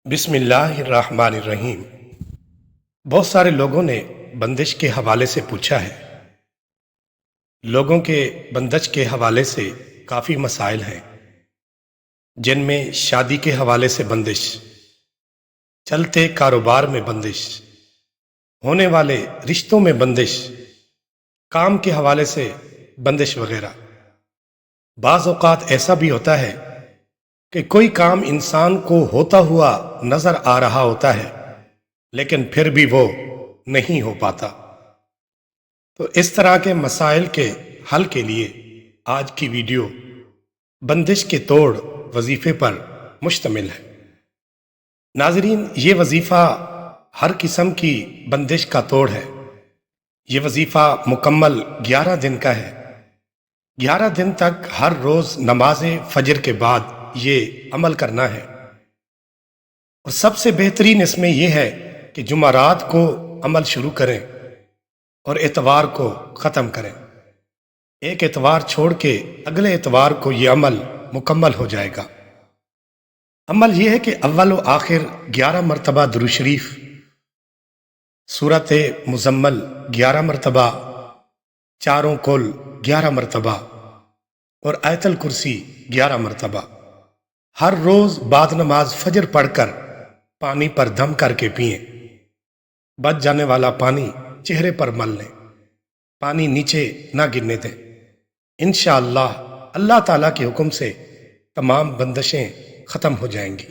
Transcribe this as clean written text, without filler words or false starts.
بسم اللہ الرحمن الرحیم۔ بہت سارے لوگوں نے بندش کے حوالے سے پوچھا ہے۔ لوگوں کے بندش کے حوالے سے کافی مسائل ہیں، جن میں شادی کے حوالے سے بندش، چلتے کاروبار میں بندش، ہونے والے رشتوں میں بندش، کام کے حوالے سے بندش وغیرہ۔ بعض اوقات ایسا بھی ہوتا ہے کہ کوئی کام انسان کو ہوتا ہوا نظر آ رہا ہوتا ہے، لیکن پھر بھی وہ نہیں ہو پاتا۔ تو اس طرح کے مسائل کے حل کے لیے آج کی ویڈیو بندش کے توڑ وظیفے پر مشتمل ہے۔ ناظرین، یہ وظیفہ ہر قسم کی بندش کا توڑ ہے۔ یہ وظیفہ مکمل 11 دن کا ہے۔ 11 دن تک ہر روز نماز فجر کے بعد یہ عمل کرنا ہے، اور سب سے بہترین اس میں یہ ہے کہ جمعرات کو عمل شروع کریں اور اتوار کو ختم کریں۔ ایک اتوار چھوڑ کے اگلے اتوار کو یہ عمل مکمل ہو جائے گا۔ عمل یہ ہے کہ اول و آخر 11 مرتبہ درود شریف، سورۃ مزمل 11 مرتبہ، چاروں کل 11 مرتبہ اور آیت الکرسی 11 مرتبہ، ہر روز بعد نماز فجر پڑھ کر پانی پر دم کر کے پئیں۔ بچ جانے والا پانی چہرے پر مل لیں، پانی نیچے نہ گرنے دیں۔ انشاءاللہ اللہ تعالیٰ کے حکم سے تمام بندشیں ختم ہو جائیں گی۔